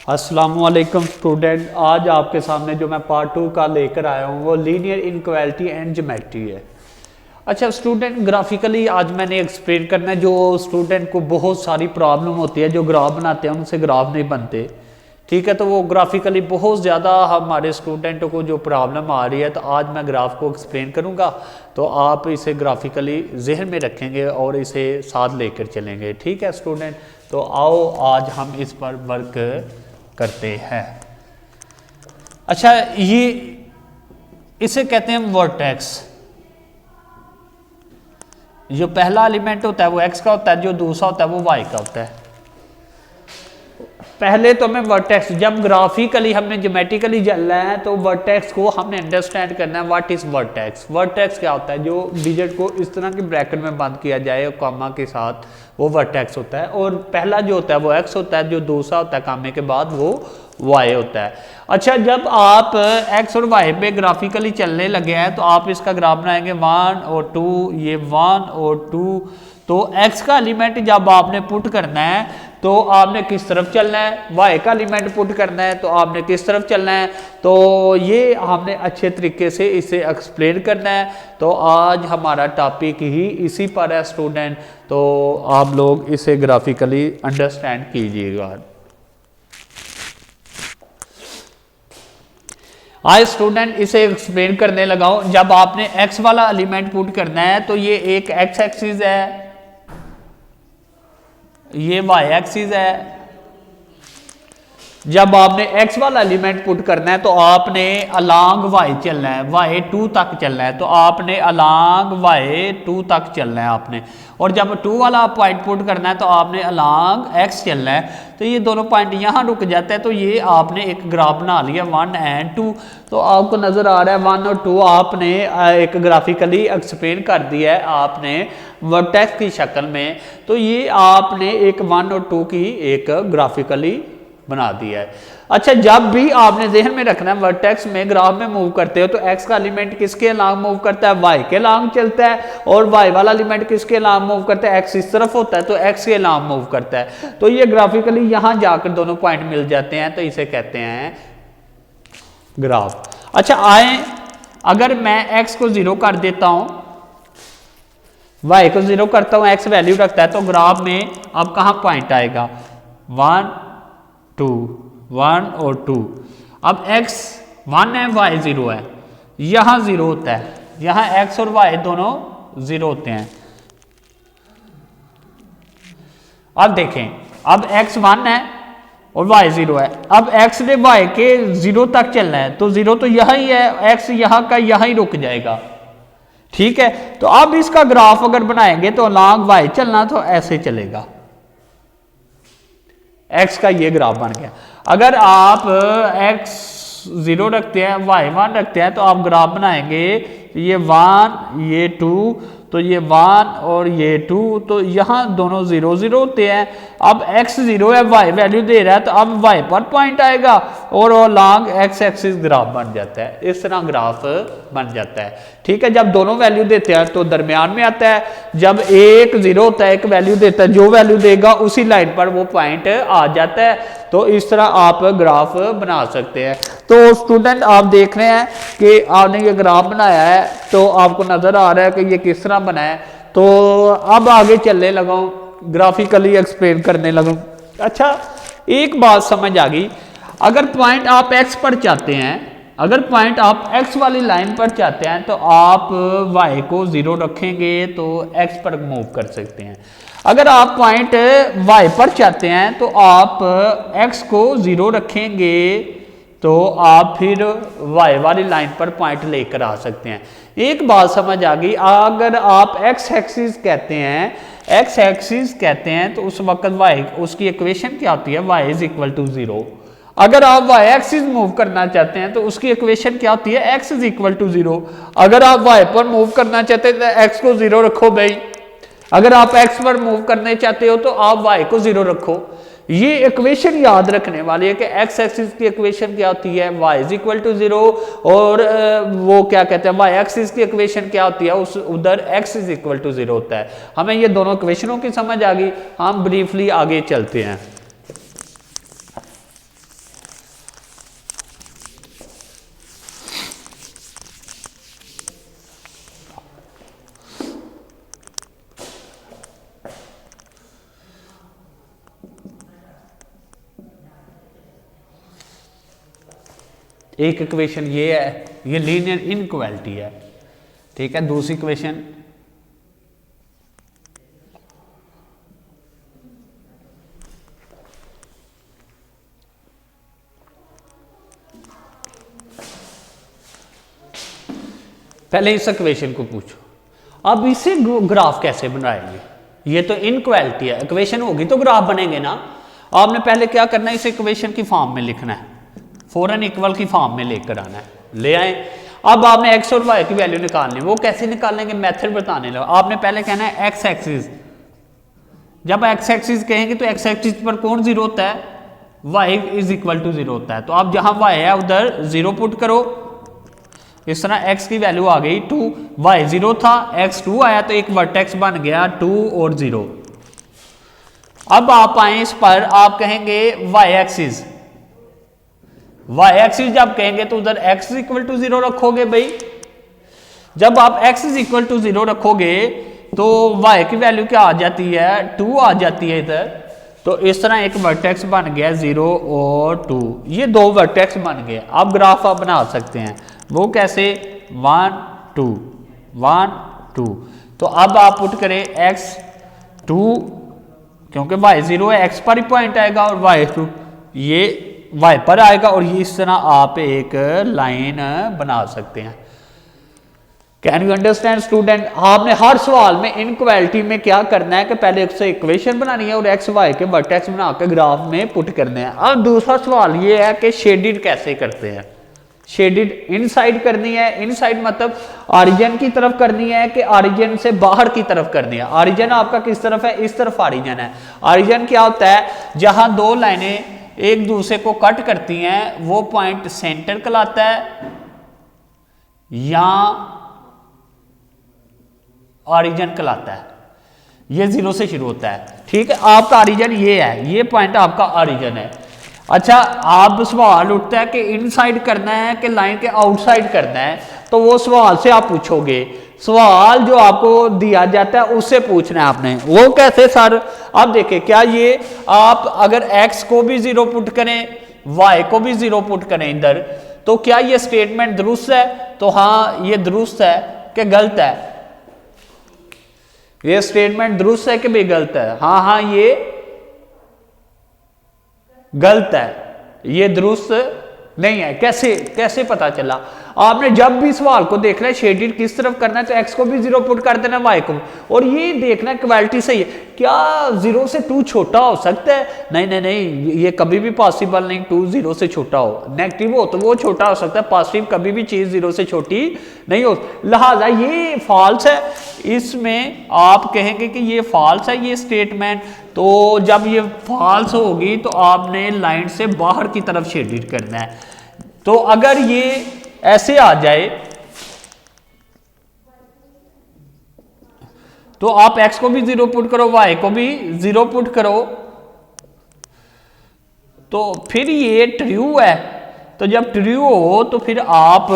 अस्सलामुअलैकुम स्टूडेंट, आज आपके सामने जो मैं पार्ट 2 का लेकर आया हूँ वो लीनियर इनक्वालिटी एंड ज्योमेट्री है। अच्छा स्टूडेंट, ग्राफिकली आज मैंने एक्सप्लेन करना है। जो स्टूडेंट को बहुत सारी प्रॉब्लम होती है, जो ग्राफ बनाते हैं उनसे ग्राफ नहीं बनते, ठीक है, तो वो ग्राफिकली बहुत ज़्यादा हमारे स्टूडेंटों को जो प्रॉब्लम आ रही है, तो आज मैं ग्राफ को एक्सप्लेन करूँगा, तो आप इसे ग्राफिकली जहन में रखेंगे और इसे साथ लेकर चलेंगे। ठीक है स्टूडेंट, तो आओ आज हम इस पर वर्क करते हैं। अच्छा, ये इसे कहते हैं वर्टेक्स। जो पहला एलिमेंट होता है वो एक्स का होता है, जो दूसरा होता है वो वाई का होता है। पहले तो हमें वर्टेक्स, जब ग्राफिकली हमने ज्योमेट्रिकली चलना है तो वर्टेक्स को हमने अंडरस्टैंड करना है। What is vertex? वर्टेक्स क्या होता है? जो डिजिट को इस तरह के ब्रैकेट में बंद किया जाए कॉमा के साथ, वो वर्टेक्स होता है। और पहला जो होता है वो एक्स होता है, जो दूसरा होता है कामे के बाद वो वाई होता है। अच्छा, जब आप एक्स और वाई पे ग्राफिकली चलने लगे हैं तो आप इसका ग्राफ बनाएंगे 1 और 2, ये 1 और 2। तो एक्स का एलिमेंट जब आपने पुट करना है तो आपने किस तरफ चलना है, वाई का एलिमेंट पुट करना है तो आपने किस तरफ चलना है। तो ये हमने अच्छे तरीके से इसे एक्सप्लेन करना है। तो आज हमारा टॉपिक ही इसी पर है स्टूडेंट, तो आप लोग इसे ग्राफिकली अंडरस्टैंड कीजिएगा। आज स्टूडेंट इसे एक्सप्लेन करने लगा हूं। जब आपने एक्स वाला एलिमेंट पुट करना है तो ये एक एक्स एक्सिस है, ये वाई एक्सिस है। जब आपने x वाला एलिमेंट पुट करना है तो आपने अलोंग y चलना है, y2 तक चलना है, तो आपने अलोंग y2 तक चलना है आपने। और जब 2 वाला पॉइंट पुट करना है तो आपने अलोंग x चलना है। तो ये दोनों पॉइंट यहाँ रुक जाते हैं, तो ये आपने एक ग्राफ बना लिया 1 और 2। तो आपको नजर आ रहा है 1 और 2 आपने एक ग्राफिकली एक्सप्लेन कर दिया है आपने वर्टेक्स की शक्ल में। तो ये आपने एक 1 और 2 की एक ग्राफिकली बना दिया है। अच्छा, जब भी आपने ज़हन में रखना है वर्टेक्स में ग्राफ में मूव करते हो तो एक्स का एलिमेंट किसके अलांग मूव करता है, वाई के अलांग चलता है। और वाई वाला एलिमेंट किसके अलांग मूव करता है, एक्स इस तरफ होता है तो एक्स के अलांग मूव करता है। तो ये ग्राफिकली यहां जाकर दोनों पॉइंट मिल जाते हैं, तो इसे कहते हैं ग्राफ। अच्छा आए, अगर मैं एक्स को 0 कर देता हूं, वाई को 0 करता हूं, एक्स वैल्यू रखता है, तो ग्राफ में अब कहां पॉइंट आएगा 1 2 1 और 2। अब x 1 है, y 0 है, यहां 0 होता है, यहां x और y दोनों 0 होते हैं। अब देखें, अब x 1 है और y 0 है। अब x ने y के 0 तक चलना है, तो 0 तो यहां ही है, x यहां का यहां ही रुक जाएगा। ठीक है, तो अब इसका ग्राफ अगर बनाएंगे तो अलोंग y चलना तो ऐसे चलेगा, x का ये ग्राफ बन गया। अगर आप x 0 रखते हैं, y 1 रखते हैं, तो आप ग्राफ बनाएंगे ये 1 ये 2, तो ये 1 और ये 2, तो यहाँ दोनों 0 0 होते हैं। अब x 0 है, y वैल्यू दे रहा है, तो अब y पर पॉइंट आएगा और लॉन्ग x एक्सिस ग्राफ बन जाता है। इस तरह ग्राफ बन जाता है। ठीक है, जब दोनों वैल्यू देते हैं तो दरमियान में आता है। जब एक 0 होता है, एक वैल्यू देता है, जो वैल्यू देगा उसी लाइन पर वो पॉइंट आ जाता है। तो इस तरह आप ग्राफ बना सकते हैं। तो स्टूडेंट आप देख रहे हैं कि आपने ये ग्राफ बनाया है, तो आपको नजर आ रहा है कि ये किस तरह बना है। तो अब आगे चलने लगा हूं, ग्राफिकली एक्सप्लेन करने लगा। अच्छा, एक बात समझ आ गई, अगर पॉइंट आप एक्स पर चाहते हैं, अगर पॉइंट आप एक्स वाली लाइन पर चाहते हैं तो आप वाई को 0 रखेंगे तो एक्स पर मूव कर सकते हैं। अगर आप पॉइंट वाई पर चाहते हैं तो आप एक्स को 0 रखेंगे तो आप फिर वाई वाली लाइन पर पॉइंट लेकर आ सकते हैं। एक बात समझ आ गई, अगर आप एक्स एक्सिस कहते हैं, एक्स एक्सिस कहते हैं, तो उस वक्त वाई, उसकी इक्वेशन क्या होती है, वाई इज इक्वल टू 0। अगर आप वाई एक्सिस मूव करना चाहते हैं तो उसकी इक्वेशन क्या होती है, एक्स इज इक्वल टू 0। अगर आप वाई पर मूव करना चाहते हैं तो एक्स को 0 रखो भाई। अगर आप एक्स पर मूव करने चाहते हो तो आप वाई को 0 रखो। ये इक्वेशन याद रखने वाली है कि एक्स एक्सिस की इक्वेशन क्या होती है, वाई इज इक्वल टू 0, और वो क्या कहते हैं, वाई एक्सिस की इक्वेशन क्या होती है, उस उधर एक्स इज इक्वल टू 0 होता है। हमें ये दोनों इक्वेशनों की समझ आ गई। हम ब्रीफली आगे चलते हैं। एक इक्वेशन ये है, ये लीनियर इनइक्वालिटी है, ठीक है। दूसरी इक्वेशन पहले इस इक्वेशन को पूछो, अब इसे ग्राफ कैसे बनाएंगे, ये तो इनइक्वालिटी है, इक्वेशन होगी तो ग्राफ बनेंगे ना। आपने पहले क्या करना है, इसे इक्वेशन की फॉर्म में लिखना है, फॉरन इक्वल की फॉर्म में लेकर आना है, ले आए। अब आपने एक्स और वाई की वैल्यू निकालनी है, वो कैसे निकालेंगे, मेथड बताने लगा। आपने पहले कहना है एक्स एक्सिस, जब एक्स एक्सिस कहेंगे तो एक्स एक्सिस पर कौन जीरो होता है, y is equal to zero होता है। तो आप जहां वाई है उधर जीरो पुट करो, इस तरह x की वैल्यू आ गई 2, y 0 था, x 2 आया तो एक वर्टेक्स बन गया 2 और 0। अब आप आए इस पर, आप कहेंगे y एक्सिस, y एक्सिस जब कहेंगे तो उधर x इक्वल टू 0 रखोगे भाई। जब आप x इज इक्वल टू 0 रखोगे तो y की वैल्यू क्या आ जाती है, 2 आ जाती है इधर। तो इस तरह एक वर्टेक्स बन गया 0 और 2, ये दो वर्टेक्स बन गए। अब ग्राफ आप बना सकते हैं, वो कैसे, 1 2 1 2। तो अब आप पुट करें x 2, क्योंकि y 0 है, x पर ही पॉइंट आएगा, और y 2 ये y पर आएगा, और ये इस तरह आप एक लाइन बना सकते हैं। Can you understand student. आपने हर सवाल में इनइक्वालिटी में क्या करना है कि पहले से इक्वेशन बनानी है और एक्स वाई के वर्टेक्स बना के ग्राफ में पुट करने हैं। अब दूसरा सवाल ये है कि शेडिड कैसे करते हैं। शेडिड इनसाइड करनी है, इनसाइड मतलब ऑरिजिन की तरफ करनी है कि ऑरिजिन से बाहर की तरफ करनी है। ऑरिजिन आपका किस तरफ है, इस तरफ ऑरिजिन है। ऑरिजिन क्या होता है, जहां दो लाइनें एक दूसरे को कट करती हैं वो पॉइंट सेंटर कहलाता है या ऑरिजिन कहलाता है। ये 0 से शुरू होता है, ठीक है। आपका ऑरिजिन ये है, ये पॉइंट आपका ऑरिजिन है। अच्छा, आप सवाल उठता है कि इनसाइड करना है कि लाइन के आउटसाइड करना है, तो वो सवाल से आप पूछोगे। सवाल जो आपको दिया जाता है उससे पूछना है आपने। वो कैसे सर, अब देखिए क्या ये आप अगर x को भी 0 पुट करें, y को भी 0 पुट करें इधर, तो क्या ये स्टेटमेंट दुरुस्त है? तो हाँ, ये दुरुस्त है कि गलत है? ये स्टेटमेंट दुरुस्त है कि भी गलत है? हाँ हाँ, ये गलत है, ये दुरुस्त नहीं है। कैसे कैसे पता चला? आपने जब भी सवाल को देखना है शेडिड किस तरफ करना है, तो x को भी 0 पुट कर देना, y को, और ये देखना है क्वालिटी सही है। क्या 0 से 2 छोटा हो सकता है? नहीं नहीं नहीं, ये कभी भी पॉसिबल नहीं 2 0 से छोटा हो। नेगेटिव हो तो वो छोटा हो सकता है, पॉजिटिव कभी भी चीज 0 से छोटी नहीं हो। लिहाजा ये फॉल्स है, इसमें आप कहेंगे कि ये फॉल्स है ये स्टेटमेंट। तो जब ये फॉल्स होगी तो आपने लाइन से बाहर की तरफ शेडिड करना है। तो अगर ये ऐसे आ जाए तो आप x को भी 0 पुट करो, y को भी 0 पुट करो, तो फिर ये ट्रू है। तो जब ट्रू हो तो फिर आप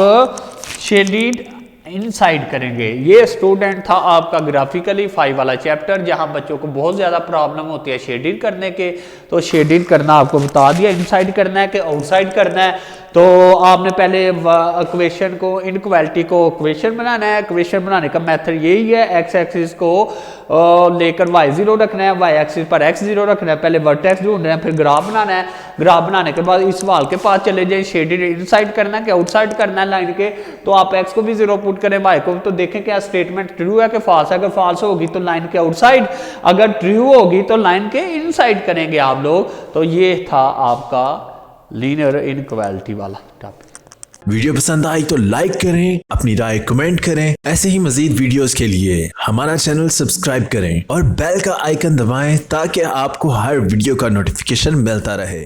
शेडिड इनसाइड करेंगे। ये स्टूडेंट था आपका ग्राफिकली 5 वाला चैप्टर, जहां बच्चों को बहुत ज़्यादा प्रॉब्लम होती है शेडिड करने के। तो शेडिड करना आपको बता दिया, इनसाइड करना है कि आउटसाइड करना है। तो आपने पहले इक्वेशन को, इनइक्वालिटी को इक्वेशन बनाना है। इक्वेशन बनाने का मेथड यही है, एक्स एक्सिस को लेकर y 0 रखना है, y एक्सिस पर x 0 रखना है, पहले वर्टेक्स ढूंढना है, फिर ग्राफ बनाना है। ग्राफ बनाने के बाद इस सवाल के पास चले जाए, शेडिड इनसाइड करना है कि आउटसाइड करना है लाइन के। तो आप x को भी 0 पुट करें, y को, तो देखें क्या स्टेटमेंट ट्रू है कि फॉल्स है। अगर फॉल्स होगी तो लाइन के आउटसाइड, अगर ट्रू होगी तो लाइन के इनसाइड करेंगे आप लोग। तो ये था आपका लीनियर इनइक्वालिटी वाला टॉपिक। वीडियो पसंद आई तो लाइक करें, अपनी राय कमेंट करें। ऐसे ही मजीद वीडियोस के लिए हमारा चैनल सब्सक्राइब करें और बेल का आइकन दबाएं ताकि आपको हर वीडियो का नोटिफिकेशन मिलता रहे।